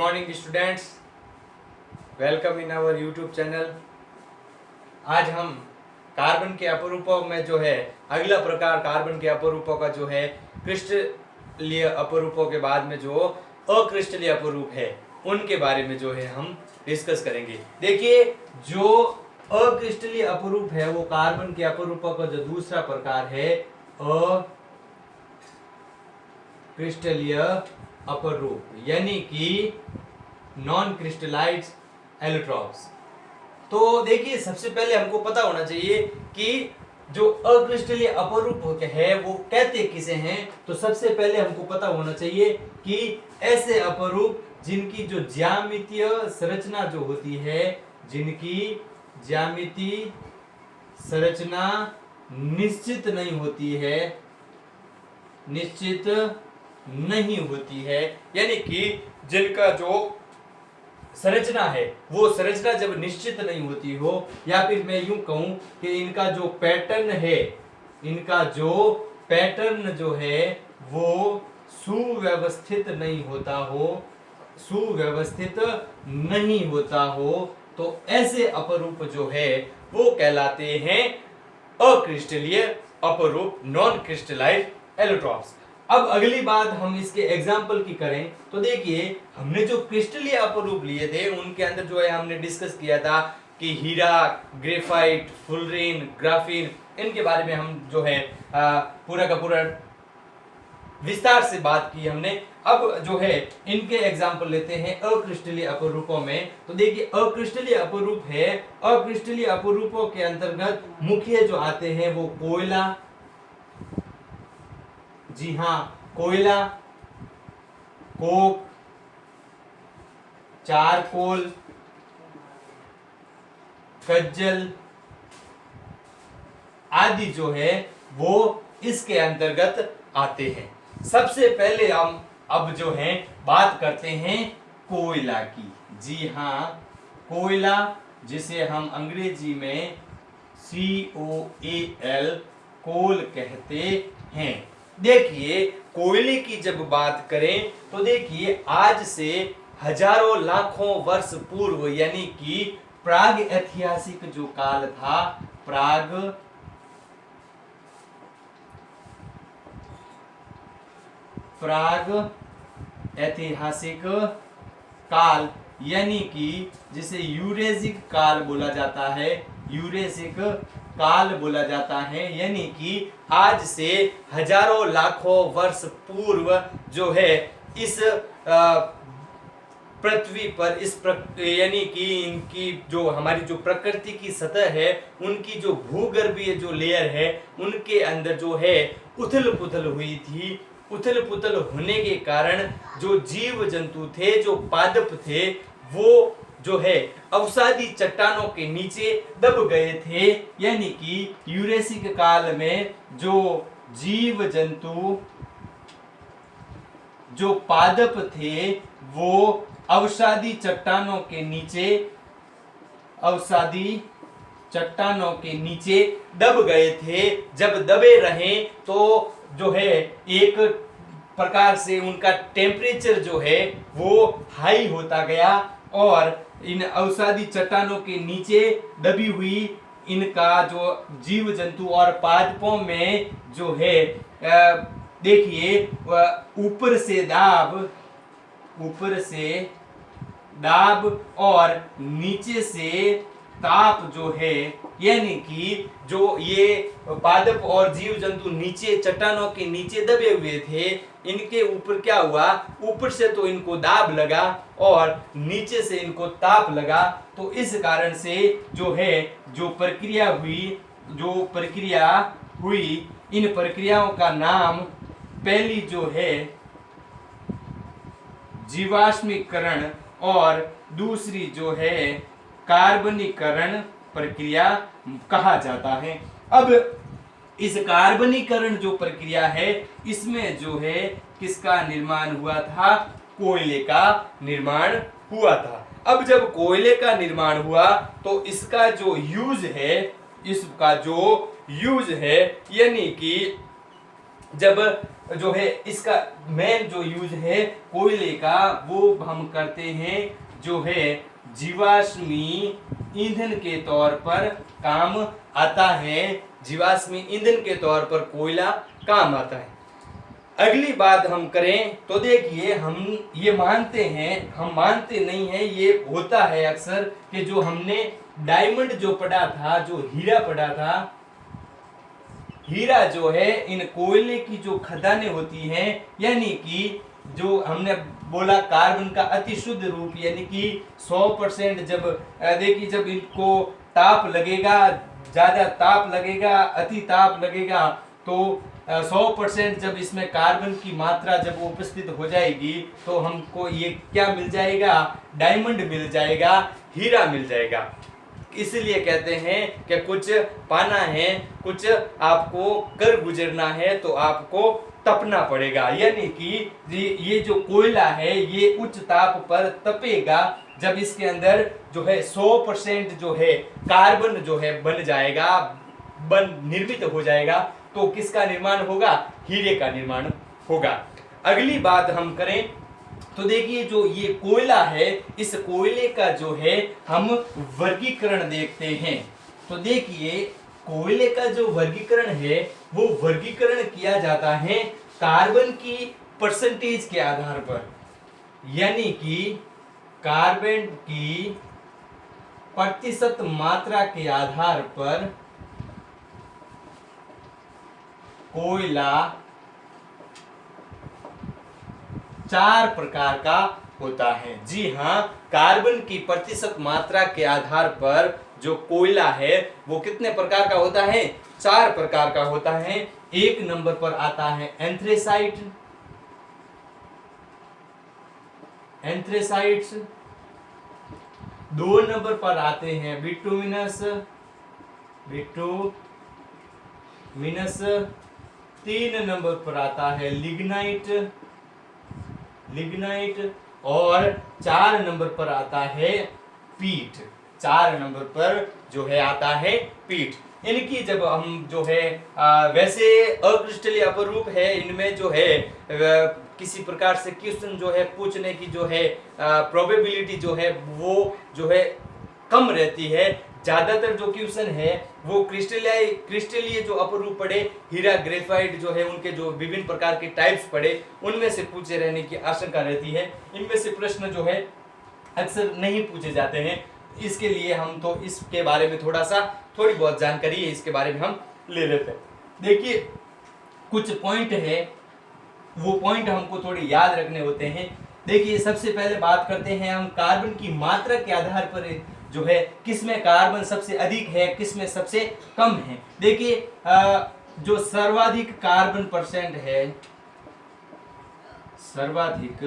Morning students, welcome in our YouTube channel. आज हम carbon के अपरूपों में जो है अगला प्रकार कार्बन के अपरूपों का जो है क्रिस्टलीय अपरूपों के बाद में जो अक्रिस्टलीय अपरूप है उनके बारे में जो है हम डिस्कस करेंगे। देखिए, जो अक्रिस्टलीय अपरूप है वो कार्बन के अपरूपों का जो दूसरा प्रकार है अक्रिस्टलीय अपरूप, यानी कि नॉन क्रिस्टलाइज्ड एलोट्रॉप्स। तो देखिए, सबसे पहले हमको पता होना चाहिए कि जो अक्रिस्टलीय अपरूप है वो कहते किसे हैं। तो सबसे पहले हमको पता होना चाहिए कि ऐसे अपरूप जिनकी जो ज्यामितीय संरचना जो होती है, जिनकी ज्यामितीय संरचना निश्चित नहीं होती है, यानी कि जिनका जो संरचना है वो संरचना जब निश्चित नहीं होती हो, या फिर मैं यूं कहूं कि इनका जो पैटर्न जो है वो सुव्यवस्थित नहीं होता हो, तो ऐसे अपरूप जो है वो कहलाते हैं अक्रिस्टलीय अपरूप, नॉन क्रिस्टलाइज्ड एलोट्रॉप्स। अब अगली बात हम इसके एग्जाम्पल की करें तो देखिए, हमने जो क्रिस्टलीय अपरूप लिए थे उनके अंदर जो है हमने डिस्कस किया था कि हीरा, ग्रेफाइट, फुलरीन, ग्राफीन, इनके बारे में हम जो है पूरा का पूरा विस्तार से बात की हमने। अब जो है इनके एग्जाम्पल लेते हैं अक्रिस्टलीय अपरूपों में। तो देखिए, अक्रिस्टलीय अपरूप है, अक्रिस्टलीय अपरूपों के अंतर्गत मुख्य जो आते हैं वो कोयला, जी हाँ, कोयला, कोक, चारकोल, कज्जल आदि जो है वो इसके अंतर्गत आते हैं। सबसे पहले हम अब जो है बात करते हैं कोयला की। जी हाँ, कोयला, जिसे हम अंग्रेजी में COAL कोल कहते हैं। देखिए, कोयले की जब बात करें तो देखिए, आज से हजारों लाखों वर्ष पूर्व, यानी कि प्राग ऐतिहासिक जो काल था, प्राग ऐतिहासिक काल, यानी कि जिसे यूरेसिक काल बोला जाता है, यूरेसिक काल बोला जाता है, यानी कि आज से हजारों लाखों वर्ष पूर्व जो है इस पृथ्वी पर यानी कि इनकी जो हमारी जो प्रकृति की सतह है, उनकी जो भूगर्भीय जो लेयर है उनके अंदर जो है उथल पुथल हुई थी। उथल पुथल होने के कारण जो जीव जंतु थे, जो पादप थे, वो जो है अवसादी चट्टानों के नीचे दब गए थे, यानी कि यूरेसिक काल में जो जीव जंतु, जो पादप थे, वो अवसादी चट्टानों के नीचे दब गए थे। जब दबे रहे तो जो है एक प्रकार से उनका टेम्परेचर जो है वो हाई होता गया, और इन अवसादी चट्टानों के नीचे दबी हुई इनका जो जीव जंतु और पादपों में जो है देखिए, ऊपर से दाब और नीचे से ताप जो है, यानी कि जो ये पादप और जीव जंतु नीचे चट्टानों के नीचे दबे हुए थे, इनके ऊपर क्या हुआ, ऊपर से तो इनको दाब लगा और नीचे से इनको ताप लगा। तो इस कारण से जो है जो प्रक्रिया हुई, इन प्रक्रियाओं का नाम, पहली जो है जीवाश्मीकरण और दूसरी जो है कार्बनीकरण प्रक्रिया कहा जाता है। अब इस कार्बनीकरण जो प्रक्रिया है, इसमें जो है किसका निर्माण हुआ था, कोयले का निर्माण हुआ था। अब जब कोयले का निर्माण हुआ तो इसका जो यूज है, यानी कि जब जो है इसका मेन जो यूज है कोयले का, वो हम करते हैं जो है जीवाश्मी ईंधन के तौर पर काम आता है। जीवाश्मी ईंधन के तौर पर कोयला काम आता है। अगली बात हम करें तो देखिए, हम ये मानते हैं, हम मानते नहीं हैं, ये होता है अक्सर कि जो हमने डायमंड जो पढ़ा था, जो हीरा पढ़ा था, हीरा जो है इन कोयले की जो खदानें होती हैं, यानी कि जो हमने बोला कार्बन का अति शुद्ध रूप, यानी कि 100% जब देखिए जब इनको ताप लगेगा, ज्यादा ताप लगेगा, अति ताप लगेगा, तो 100% जब इसमें कार्बन की मात्रा जब उपस्थित हो जाएगी तो हमको ये क्या मिल जाएगा, डायमंड मिल जाएगा, हीरा मिल जाएगा। इसलिए कहते हैं कि कुछ पाना है, कुछ आपको कर गुजरना है तो आपको तपना पड़ेगा, यानी कि ये जो कोयला है ये उच्च ताप पर तपेगा। जब इसके अंदर जो है 100% जो है कार्बन जो है बन जाएगा, निर्मित हो जाएगा, तो किसका निर्माण होगा, हीरे का निर्माण होगा। अगली बात हम करें तो देखिए जो ये कोयला है, इस कोयले का जो है हम वर्गीकरण देखते हैं। तो देखिए कोयले का जो वर्गीकरण है वो वर्गीकरण किया जाता है कार्बन की परसेंटेज के आधार पर, यानी कि कार्बन की प्रतिशत मात्रा के आधार पर कोयला 4 प्रकार का होता है। जी हाँ, कार्बन की प्रतिशत मात्रा के आधार पर जो कोयला है वो कितने प्रकार का होता है, 4 प्रकार का होता है। 1 नंबर पर आता है एंथ्रेसाइट, एंथ्रेसाइट्स। 2 नंबर पर आते हैं बिटुमिनस, बिटुमिनस। 3 नंबर पर आता है लिग्नाइट, लिग्नाइट। और 4 नंबर पर आता है पीट, 4 नंबर पर जो है आता है पीट। इनकी जब हम जो है वैसे अक्रिस्टलीय अपरूप है, इनमें जो है किसी प्रकार से क्वेश्चन जो है पूछने की जो है प्रोबेबिलिटी जो है वो जो है कम रहती है। ज्यादातर जो क्वेश्चन है वो क्रिस्टलीय जो अपरूप पढ़े, हीरा, ग्रेफाइट जो है उनके जो विभिन्न प्रकार के टाइप्स पढ़े, उनमें से पूछे रहने की आशंका रहती है। इनमें से प्रश्न जो है अक्सर नहीं पूछे जाते हैं। इसके लिए हम तो इसके बारे में थोड़ी बहुत जानकारी है, इसके बारे में हम ले लेते हैं। देखिए कुछ पॉइंट है, वो पॉइंट हमको थोड़े याद रखने होते हैं। देखिए सबसे पहले बात करते हैं हम कार्बन की मात्रा के आधार पर जो है किसमें कार्बन सबसे अधिक है, किसमें सबसे कम है। देखिए जो सर्वाधिक कार्बन परसेंट है, सर्वाधिक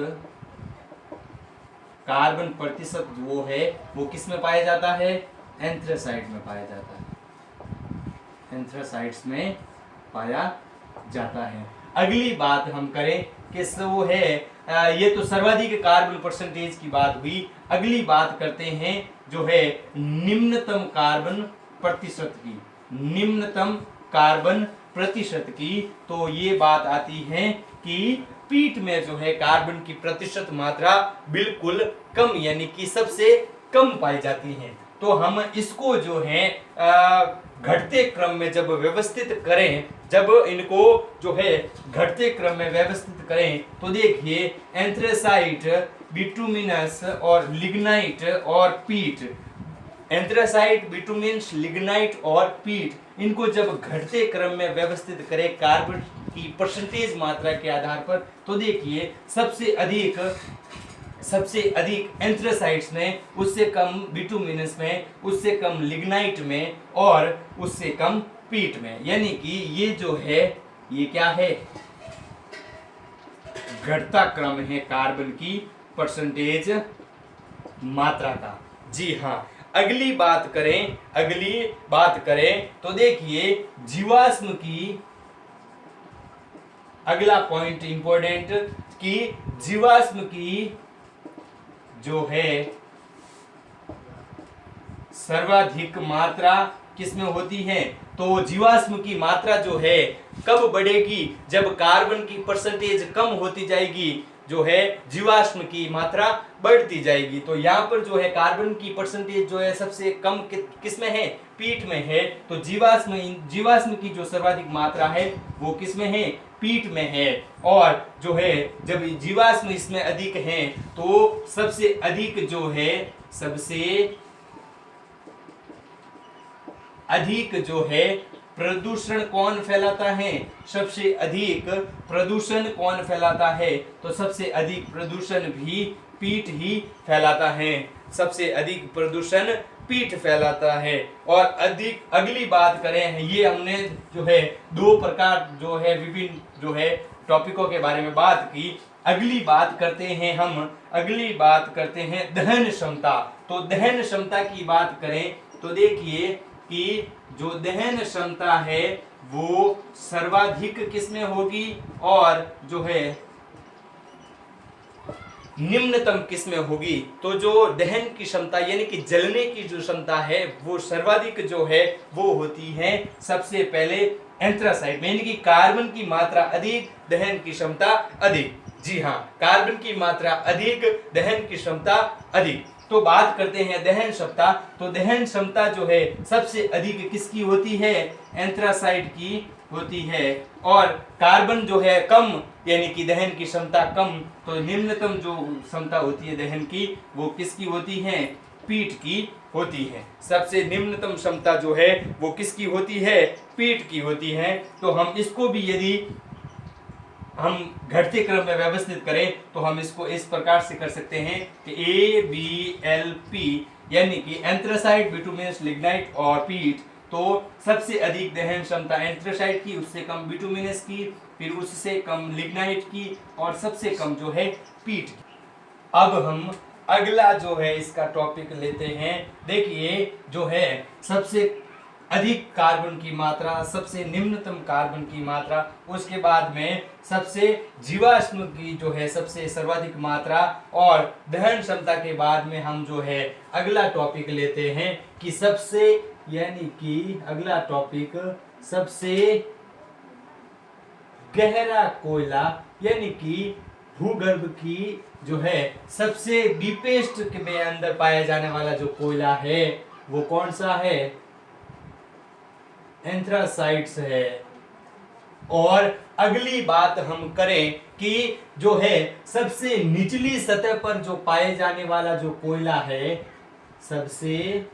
कार्बन प्रतिशत वो है वो किस में पाया जाता है, एंथ्रेसाइट में पाया जाता है, एंथ्रेसाइट्स में पाया जाता है। अगली बात हम करें कि वो है ये तो सर्वाधिक कार्बन परसेंटेज की बात हुई। अगली बात करते हैं जो है निम्नतम कार्बन प्रतिशत की, निम्नतम कार्बन प्रतिशत की। तो ये बात आती है कि पीट में जो है कार्बन की प्रतिशत मात्रा बिल्कुल कम, यानी कि सबसे कम पाई जाती है। तो हम इसको जो है घटते क्रम में जब व्यवस्थित करें, जब इनको जो है घटते क्रम में व्यवस्थित करें तो देखिए एंथ्रेसाइट, बिटुमिनस और लिग्नाइट और पीट, एंथ्रेसाइट, बिटुमिनस, लिग्नाइट और पीट, इनको जब घटते क्रम में व्यवस्थित करें कार्बन की परसेंटेज मात्रा के आधार पर, तो देखिए सबसे अधिक एंथ्रेसाइट्स में, उससे कम बिटुमिनस में, उससे कम लिग्नाइट में और उससे कम पीट में। यानी कि ये जो है ये क्या है, घटता क्रम है कार्बन की परसेंटेज मात्रा का। जी हाँ, अगली बात करें तो देखिए जीवाश्म की, अगला पॉइंट इंपॉर्टेंट कि जीवाश्म की जो है सर्वाधिक मात्रा किसमें होती हैं? तो जीवाश्म की मात्रा जो है कब बढ़ेगी? जब कार्बन की परसेंटेज कम होती जाएगी, जो है जीवाश्म की मात्रा बढ़ती जाएगी। तो यहाँ पर जो है कार्बन की परसेंटेज जो है सबसे कम किसमें है? पीट में है। तो जीवाश्म की जो सर्वाधिक मात्रा है वो किसमें है? पीट में है। और जो है जब जीवाश्म इसमें अधिक है तो सबसे अधिक जो है प्रदूषण कौन फैलाता है? सबसे अधिक प्रदूषण कौन फैलाता है? तो सबसे अधिक प्रदूषण भी पीट ही फैलाता है। सबसे अधिक प्रदूषण पीठ फैलाता है। और अधिक अगली बात करें, ये हमने जो है दो प्रकार जो है विभिन्न जो है टॉपिकों के बारे में बात की। अगली बात करते हैं दहन क्षमता। तो दहन क्षमता की बात करें तो देखिए कि जो दहन क्षमता है वो सर्वाधिक किसमें होगी और जो है निम्नतम किसमें होगी? तो जो दहन की क्षमता यानी कि जलने की जो क्षमता है वो सर्वाधिक जो है वो होती है सबसे पहले एंथ्रासाइड में, यानी कि कार्बन की मात्रा अधिक, दहन की क्षमता अधिक। जी हाँ, कार्बन की मात्रा अधिक, दहन की क्षमता अधिक। तो बात करते हैं दहन क्षमता। तो दहन क्षमता जो है सबसे अधिक किसकी होती है? एंथ्रासाइड की होती है। और कार्बन जो है कम, यानी कि दहन की क्षमता कम, तो निम्नतम जो क्षमता होती है दहन की वो किसकी होती है? पीट की होती है। सबसे निम्नतम क्षमता जो है वो किसकी होती है? पीट की होती है। तो हम इसको भी यदि हम घटते क्रम में व्यवस्थित करें तो हम इसको इस प्रकार से कर सकते हैं कि ABLP, यानी कि एंथ्रासाइड, बिटुमिनस, लिग्नाइट और पीट। तो सबसे अधिक दहन क्षमता एंथ्रासाइड की, उससे कम बिटुमिनस की, फिर उससे कम लिग्नाइट की और सबसे कम जो है पीट की। अब हम अगला जो है इसका टॉपिक लेते हैं। देखिए जो है सबसे अधिक कार्बन की मात्रा, सबसे निम्नतम कार्बन की मात्रा, उसके बाद में सबसे जीवाश्म की जो है सबसे सर्वाधिक मात्रा, और दहन क्षमता के बाद में हम जो है अगला टॉपिक लेते हैं कि सबसे, यानी कि अगला टॉपिक सबसे गहरा कोयला, यानी कि भूगर्भ की जो है सबसे डीपेस्ट में अंदर पाया जाने वाला जो कोयला है वो कौन सा है? एंथ्रासाइट्स है। और अगली बात हम करें कि जो है सबसे निचली सतह पर जो पाए जाने वाला जो कोयला है, सबसे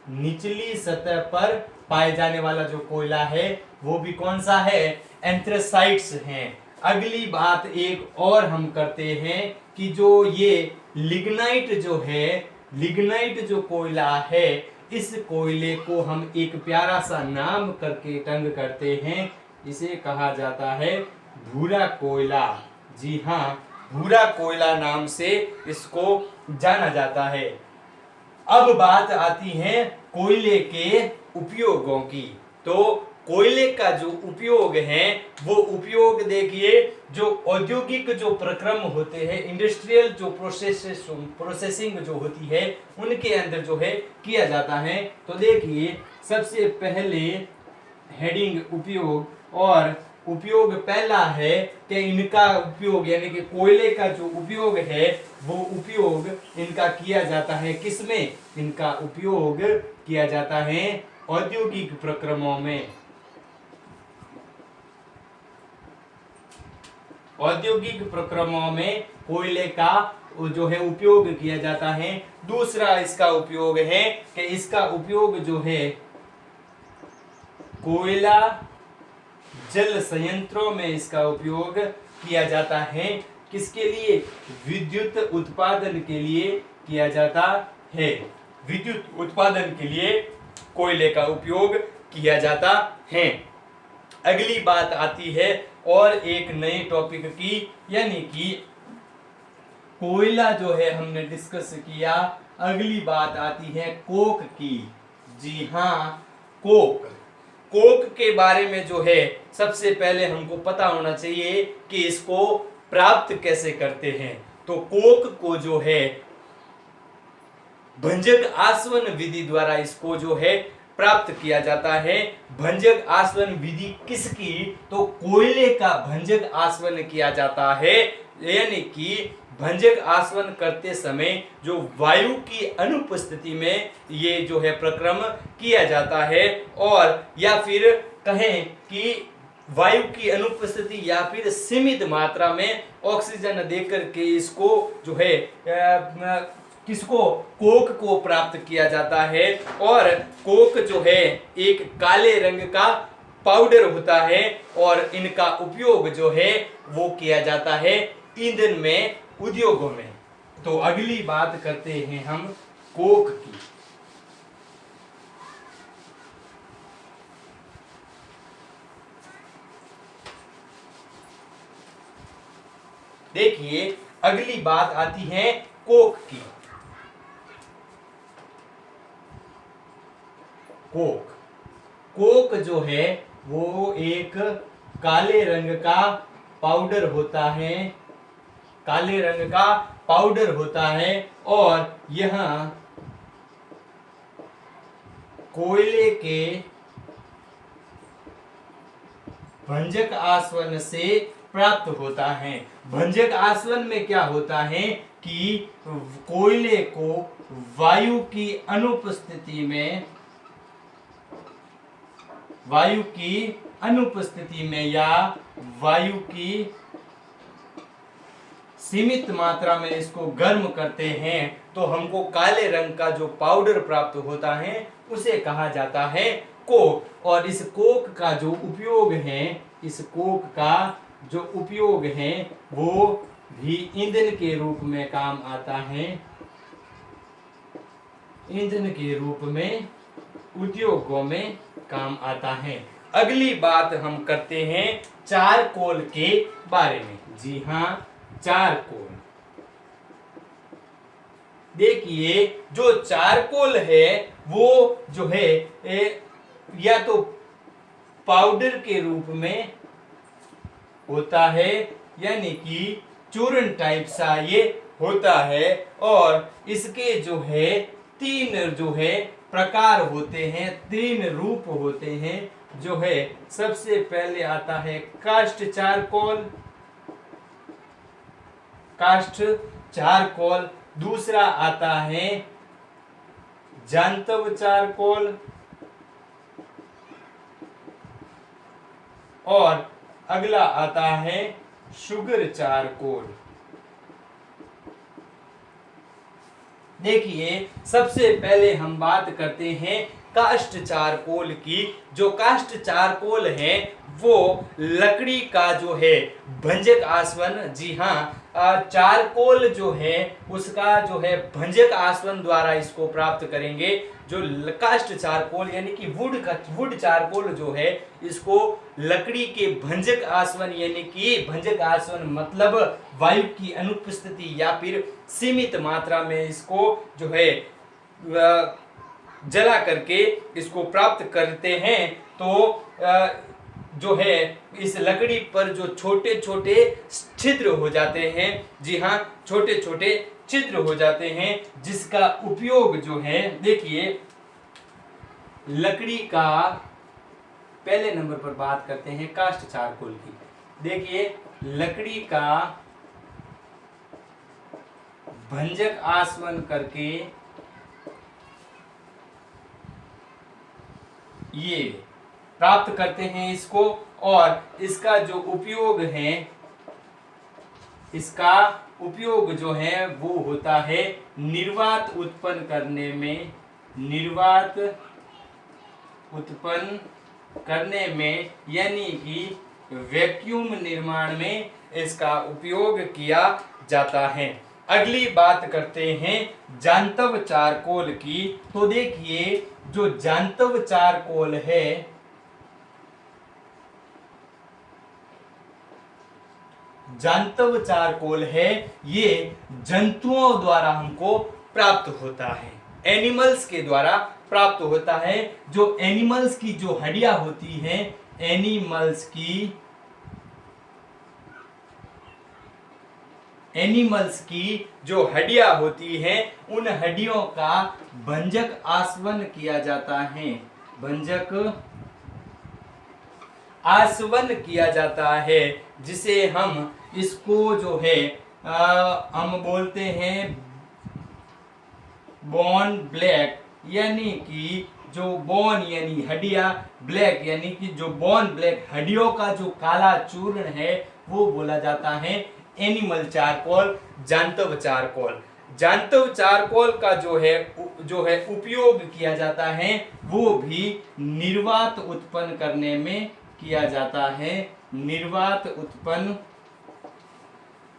निचली सतह पर पाए जाने वाला जो कोयला है वो भी कौन सा है? एंथ्रासाइट्स हैं। अगली बात एक और हम करते हैं कि जो ये लिग्नाइट जो है, लिग्नाइट जो कोयला है, इस कोयले को हम एक प्यारा सा नाम करके तंग करते हैं। इसे कहा जाता है भूरा कोयला। जी हाँ, भूरा कोयला नाम से इसको जाना जाता है। अब बात आती है कोयले के उपयोगों की। तो कोयले का जो उपयोग है वो उपयोग देखिए, जो औद्योगिक जो प्रक्रम होते हैं, इंडस्ट्रियल जो प्रोसेसिंग जो होती है उनके अंदर जो है किया जाता है। तो देखिए सबसे पहले हेडिंग उपयोग, और उपयोग पहला है कि इनका उपयोग, यानी कि कोयले का जो उपयोग है वो उपयोग इनका किया जाता है किसमें? इनका उपयोग किया जाता है औद्योगिक प्रक्रमों में। औद्योगिक प्रक्रमों में कोयले का जो है उपयोग किया जाता है। दूसरा इसका उपयोग है कि इसका उपयोग जो है कोयला जल संयंत्रों में इसका उपयोग किया जाता है। किसके लिए? विद्युत उत्पादन के लिए किया जाता है। विद्युत उत्पादन के लिए कोयले का उपयोग किया जाता है। अगली बात आती है और एक नए टॉपिक की, यानी कि कोयला जो है हमने डिस्कस किया। अगली बात आती है कोक की। जी हाँ, कोक। कोक के बारे में जो है सबसे पहले हमको पता होना चाहिए कि इसको प्राप्त कैसे करते हैं। तो कोक को जो है भंजक आसवन विधि द्वारा इसको जो है प्राप्त किया जाता है। भंजक आसवन विधि किसकी? तो कोयले का भंजक आसवन किया जाता है, यानी कि भंजक आसवन करते समय जो वायु की अनुपस्थिति में ये जो है प्रक्रम किया जाता है, और या फिर कहें कि वायु की अनुपस्थिति या फिर सीमित मात्रा में ऑक्सीजन देकर के इसको जो है किसको? कोक को प्राप्त किया जाता है। और कोक जो है एक काले रंग का पाउडर होता है, और इनका उपयोग जो है वो किया जाता है ईंधन में, उद्योगों में। तो अगली बात करते हैं हम कोक की। देखिए अगली बात आती है कोक की। कोक जो है वो एक काले रंग का पाउडर होता है, काले रंग का पाउडर होता है, और यह कोयले के भंजक आसवन से प्राप्त होता है। भंजक आसवन में क्या होता है कि कोयले को वायु की अनुपस्थिति में या वायु की सीमित मात्रा में इसको गर्म करते हैं, तो हमको काले रंग का जो पाउडर प्राप्त होता है उसे कहा जाता है कोक। और इस कोक का जो उपयोग है, इस कोक का जो उपयोग है वो भी ईंधन के रूप में काम आता है, ईंधन के रूप में उद्योगों में काम आता है। अगली बात हम करते हैं चारकोल के बारे में। जी हाँ, चारकोल। देखिए जो चारकोल है वो जो है या तो पाउडर के रूप में होता है, यानी कि चूर्ण टाइप सा ये होता है, और इसके जो है तीन जो है प्रकार होते हैं, तीन रूप होते हैं। जो है सबसे पहले आता है काष्ठ चारकोल, काष्ठ चारकोल। दूसरा आता है जांतव चारकोल, और अगला आता है शुगर चारकोल। देखिए सबसे पहले हम बात करते हैं काष्ठ चारकोल की। जो काष्ठ चारकोल है वो लकड़ी का जो है भंजक आसवन, जी हाँ, चारकोल जो है उसका जो है भंजक आसवन द्वारा इसको प्राप्त करेंगे। जो काष्ठ चारकोल यानी कि वुड चारकोल जो है इसको लकड़ी के भंजक आसवन, यानी कि भंजक आसवन मतलब वायु की अनुपस्थिति या फिर सीमित मात्रा में इसको जो है जला करके इसको प्राप्त करते हैं। तो जो है इस लकड़ी पर जो छोटे छोटे छिद्र हो जाते हैं, जी हाँ, छोटे छोटे छिद्र हो जाते हैं, जिसका उपयोग जो है, देखिए लकड़ी का पहले नंबर पर बात करते हैं काष्ठ चारकोल की। देखिए लकड़ी का भंजक आसवन करके ये प्राप्त करते हैं इसको, और इसका जो उपयोग है, इसका उपयोग जो है वो होता है निर्वात उत्पन्न करने में, निर्वात उत्पन्न करने में, यानी कि वैक्यूम निर्माण में इसका उपयोग किया जाता है। अगली बात करते हैं जांतव चारकोल की। तो देखिए जो जांतव चारकोल है, जांतव चारकोल है, ये जंतुओं द्वारा हमको प्राप्त होता है, एनिमल्स के द्वारा प्राप्त होता है। जो एनिमल्स की जो हड्डियां होती हैं, एनिमल्स की एनिमल्स की जो हड्डियां होती हैं उन हड्डियों का भंजक आसवन किया जाता है, भंजक आसवन किया जाता है, जिसे हम इसको जो है हम बोलते हैं बोन ब्लैक, यानी कि जो बोन यानी हड्डियां, ब्लैक यानी कि जो बोन ब्लैक हड्डियों का जो काला चूर्ण है वो बोला जाता है एनिमल चारकोल, जांतव चारकोल। जांतव चारकोल का जो है उपयोग किया जाता है वो भी निर्वात उत्पन्न करने में किया जाता है, निर्वात उत्पन्न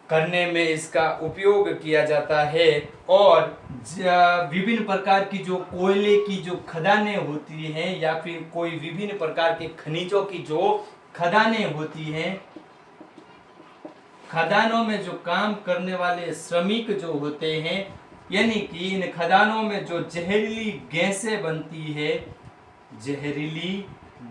करने में इसका उपयोग किया जाता है। और विभिन्न प्रकार की जो कोयले की जो खदानें होती हैं या फिर कोई विभिन्न प्रकार के खनिजों की जो खदानें होती हैं, खदानों में जो काम करने वाले श्रमिक जो होते हैं, यानी कि इन खदानों में जो जहरीली गैसें बनती है, जहरीली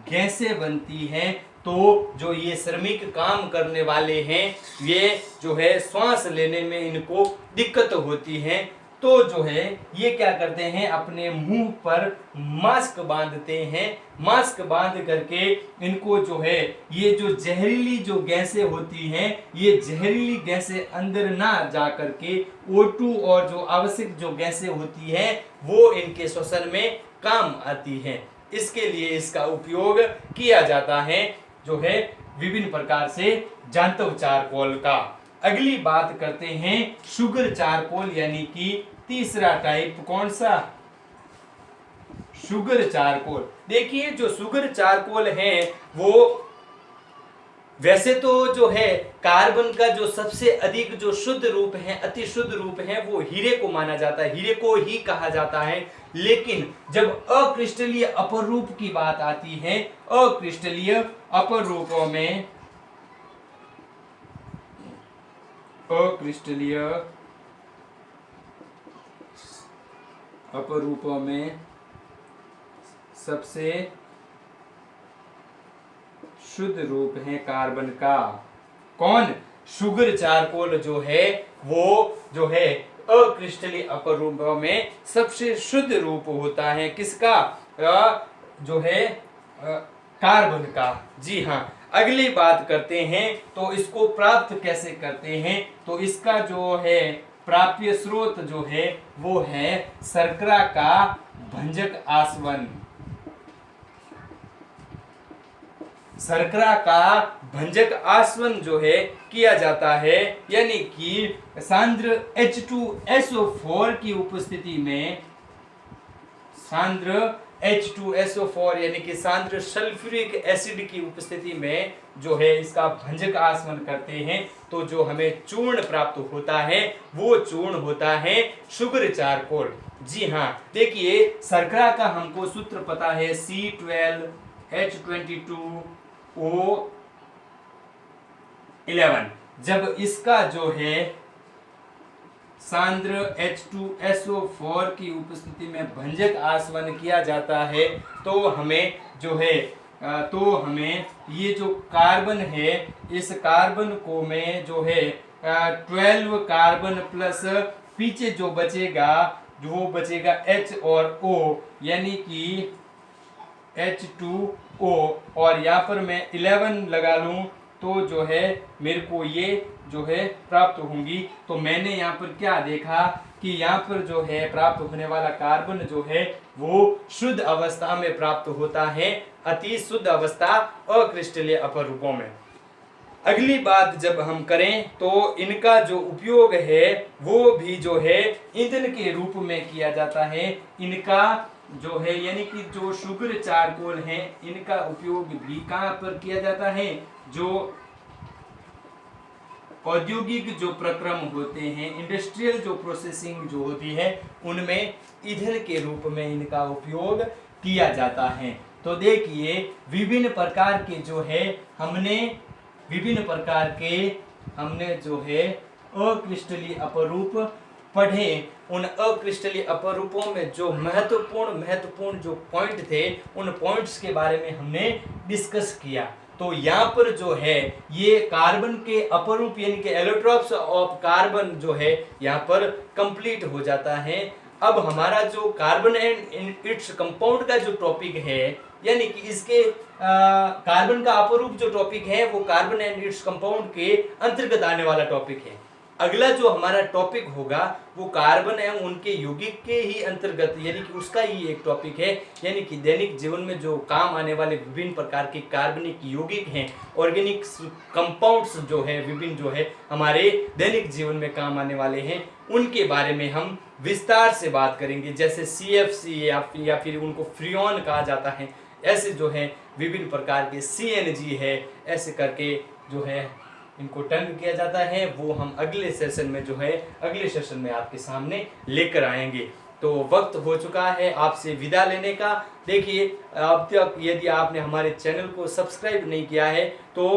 गैसें बनती हैं, तो जो ये श्रमिक काम करने वाले हैं ये जो है श्वास लेने में इनको दिक्कत होती है, तो जो है ये क्या करते हैं अपने मुंह पर मास्क बांधते हैं, मास्क बांध करके इनको जो है ये जो जहरीली जो गैसें होती हैं ये जहरीली गैसें अंदर ना जा करके O2 और जो आवश्यक जो गैसें होती हैं वो इनके श्वसन में काम आती हैं। इसके लिए इसका उपयोग किया जाता है जो है विभिन्न प्रकार से जांतव चारकोल का। अगली बात करते हैं शुगर चारकोल, यानी कि तीसरा टाइप कौन सा, शुगर चारकोल। देखिए जो शुगर चारकोल है वो वैसे तो जो है कार्बन का जो सबसे अधिक जो शुद्ध रूप है, अति शुद्ध रूप है वो हीरे को माना जाता है, हीरे को ही कहा जाता है। लेकिन जब अक्रिस्टलीय अपर रूप की बात आती है, अक्रिस्टलीय अपर रूपों में, अक्रिस्टलीय अपर रूपों में सबसे शुद्ध रूप है कार्बन का कौन, शुगर चारकोल जो है वो जो है अक्रिस्टलीय अपर रूपों में सबसे शुद्ध रूप होता है, किसका, जो है कार्बन का। जी हाँ, अगली बात करते हैं तो इसको प्राप्त कैसे करते हैं, तो इसका जो है प्राप्य स्रोत जो है वो है शर्करा का भंजक आसवन, शर्करा का भंजक आसवन जो है किया जाता है, यानी कि सांद्र H2SO4 की उपस्थिति में, सांद्र H2SO4 यानी कि सांद्र सल्फ्यूरिक एसिड की उपस्थिति में जो है इसका भंजक आसवन करते हैं, तो जो हमें चूर्ण प्राप्त होता है वो चूर्ण होता है शुगर चारकोल। जी हाँ, देखिए शर्करा का हमको सूत्र पता है C12H22O11। जब इसका जो है सांद्र H2SO4 की उपस्थिति में भंजक आसवन किया जाता है तो हमें जो है हमें ये जो कार्बन है इस कार्बन को में जो है 12 कार्बन प्लस पीछे जो बचेगा वो बचेगा H और O, यानी कि H2O, और यहाँ पर मैं 11 लगा लूँ तो जो है मेरे को ये जो है प्राप्त होंगी। तो मैंने यहाँ पर क्या देखा कि यहाँ पर जो है प्राप्त होने वाला कार्बन जो है वो शुद्ध अवस्था में प्राप्त होता है, अति शुद्ध अवस्था अक्रिस्टलीय अपर रूपों में। अगली बात जब हम करें तो इनका जो उपयोग है वो भी जो है ईंधन के रूप में किया जाता है। इनका जो है यानी कि जो शुगर चारकोल है इनका उपयोग भी कहाँ पर किया जाता है, जो औद्योगिक जो प्रक्रम होते हैं, इंडस्ट्रियल जो प्रोसेसिंग जो होती है उनमें ईंधन के रूप में इनका उपयोग किया जाता है। तो देखिए विभिन्न प्रकार के जो है हमने जो है अक्रिस्टलीय अपरूप पढ़े। उन अक्रिस्टलीय अपरूपों में जो महत्वपूर्ण जो पॉइंट थे उन पॉइंट्स के बारे में हमने डिस्कस किया। तो यहाँ पर जो है ये कार्बन के अपरूप यानी कि एलोट्रॉप्स ऑफ कार्बन जो है यहाँ पर कंप्लीट हो जाता है। अब हमारा जो कार्बन एंड इट्स कंपाउंड का जो टॉपिक है यानी कि इसके कार्बन का अपरूप जो टॉपिक है वो कार्बन एंड इट्स कंपाउंड के अंतर्गत आने वाला टॉपिक है। अगला जो हमारा टॉपिक होगा वो कार्बन एवं उनके यौगिक के ही अंतर्गत यानी कि उसका ही एक टॉपिक है, यानी कि दैनिक जीवन में जो काम आने वाले विभिन्न प्रकार के कार्बनिक यौगिक हैं, ऑर्गेनिक कंपाउंड्स जो है विभिन्न जो है हमारे दैनिक जीवन में काम आने वाले हैं, उनके बारे में हम विस्तार से बात करेंगे। जैसे CFC या फिर उनको फ्रियोन कहा जाता है, ऐसे जो है विभिन्न प्रकार के CNG है, ऐसे करके जो है इनको टर्न किया जाता है, वो हम अगले सेशन में जो है अगले सेशन में आपके सामने लेकर आएंगे। तो वक्त हो चुका है आपसे विदा लेने का। देखिए अब तक यदि आपने हमारे चैनल को सब्सक्राइब नहीं किया है तो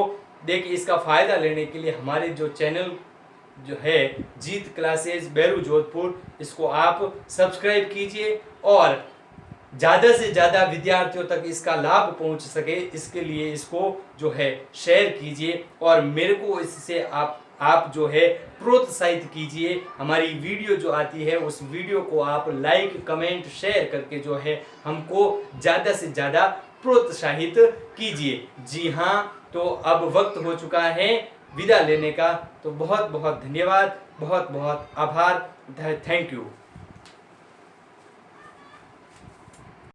देखिए इसका फ़ायदा लेने के लिए हमारे जो चैनल जो है जीत क्लासेस बेरू जोधपुर, इसको आप सब्सक्राइब कीजिए और ज़्यादा से ज़्यादा विद्यार्थियों तक इसका लाभ पहुंच सके, इसके लिए इसको जो है शेयर कीजिए और मेरे को इससे आप जो है प्रोत्साहित कीजिए। हमारी वीडियो जो आती है उस वीडियो को आप लाइक कमेंट शेयर करके जो है हमको ज़्यादा से ज़्यादा प्रोत्साहित कीजिए। जी हाँ, तो अब वक्त हो चुका है विदा लेने का। तो बहुत बहुत धन्यवाद, बहुत बहुत आभार, थैंक यू।